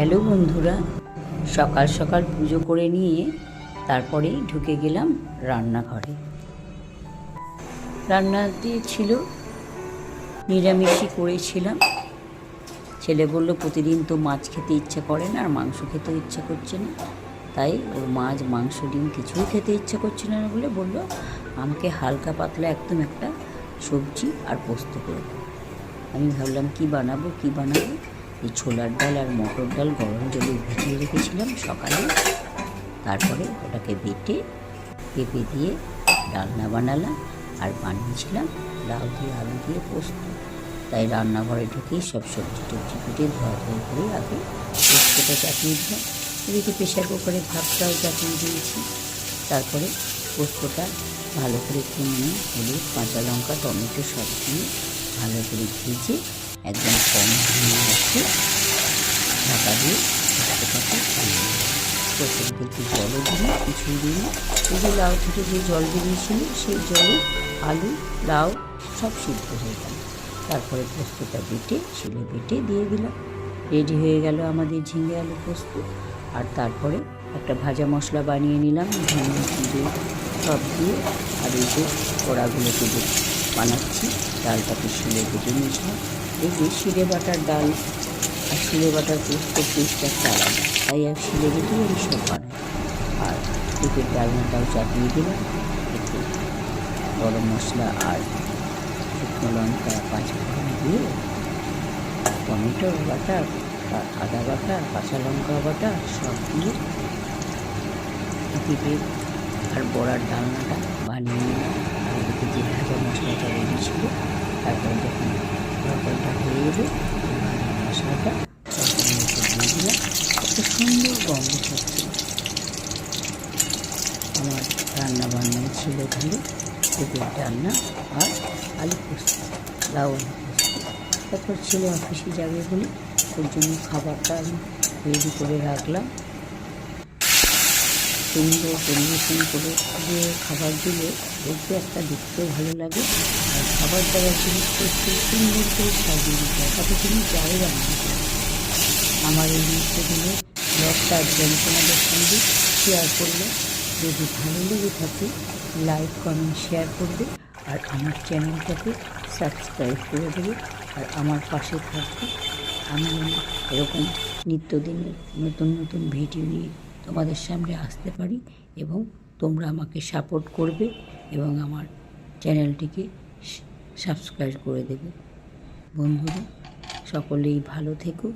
Hello বন্ধুরা, সকাল সকাল পুজো করে নিয়ে তারপরেই ঢুকে গেলাম রান্নাঘরে। রান্নাতে ছিল নিরামিষই করেছিলাম। ছেলে বলল প্রতিদিন তো মাছ খেতে ইচ্ছা করে না, আর মাংস খেতেও ইচ্ছা করছে না, তাই ওর মাছ মাংস ডিম কিছুই খেতে ইচ্ছা করছে না বলে বলল আমাকে হালকা পাতলা একদম একটা সবজি আর পোস্ত করে দেবো। আমি ভাবলাম কি বানাবো এই ছোলার ডাল আর মটর ডাল গরম জলে ভিজিয়ে রেখেছিলাম সকালে, তারপরে ওটাকে বেটে পেঁপে দিয়ে ডালনা বানালাম আর বানিয়েছিলাম লাউ দিয়ে আলু দিয়ে পোস্ত। তাই রান্নাঘরে ঢুকেই সব সবজি টবজি কেটে ধোয়া করে আগে পোস্তটা চাপিয়ে দিলাম। এদিকে প্রেশার কুকারে ভাতটাও চাপিয়ে দিয়েছি। তারপরে পোস্তটা ভালো করে নুন হলুদ কাঁচা লঙ্কা টমেটো সব দিয়ে ভালো করে ভেজে একদম কম ধুয়ে রেখে ঢাকা দিয়ে প্রথম থেকে জলও দিই কিছুই দিই। এই যে লাউ থেকে যে জল বেরিয়েছিল সেই জলে আলু লাউ সব সিদ্ধ হয়ে গেল। তারপরে পোস্তটা শিলে বেটে দিয়ে দিলাম। রেডি হয়ে গেল আমাদের ঝিঙে আলু পোস্ত। আর তারপরে একটা ভাজা মশলা বানিয়ে নিলাম ধনে জিরে সব দিয়ে। আর এই যে কড়াগুলোকে বানাচ্ছি, ডালটাকে শিলে বেটে নিয়েছিলাম। এই যে শিলে বাটার ডাল আর শিলে বাটার পোস্ত টেস্ট একটা আলাদা, তাই আর শিলে বেটেই আমি সব বানাই। আর পেঁপের ডালনাটাও চাপিয়ে দিলাম। একটু গরম মশলা আর শুকনো লঙ্কা পাঁচফোড়ন দিয়ে টমেটো বাটা আর আদা বাটা কাঁচা লঙ্কা বাটা সব দিয়ে পেঁপে আর বড়ার ডালনাটা বানিয়ে নিলাম। আর এদিকে যে ভাজা মশলাটা রেডি ছিল, তারপরে যখন তরকারিটা হয়ে এলো মশলাটা তরকারির মধ্যে দিয়ে দিলাম। একটা সুন্দর গন্ধ থাকছে। আমার রান্না বান্নায় ছিল ধরে পেঁপের ডালনা আর আলু পোস্ত, লাউ আলু পোস্ত। তারপর ছেলে অফিসে যাবে বলে ওর জন্য খাবারটা আমি রেডি করে রাখলাম। সুন্দর পরিবেশন করে যে খাবার দিলে দেখতে একটা দেখতেও ভালো লাগে, আর খাবার দাবার জিনিসপত্র সুন্দর করে সাজিয়ে দিতে হয়, তাতে তুমি যাই রান্না করো। আমার এই নিত্যদিনের ব্লগটা একজন তোমাদের সঙ্গে শেয়ার করলে। যদি ভালো লেগে থাকে লাইক কমেন্ট শেয়ার করবে, আর আমার চ্যানেলটাকে সাবস্ক্রাইব করে দেবে, আর আমার পাশে থাকবে। আমি এরকম নিত্যদিনের নতুন নতুন ভিডিও নিয়ে তোমাদের সামনে আসতে পারি, এবং তোমরা আমাকে সাপোর্ট করবে এবং আমার চ্যানেলটিকে সাবস্ক্রাইব করে দেবে। বন্ধুরা সকলেই ভালো থেকো,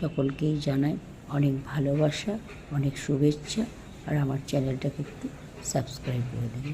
সকলকেই জানাই অনেক ভালোবাসা, অনেক শুভেচ্ছা, আর আমার চ্যানেলটাকে একটু সাবস্ক্রাইব করে দেবে।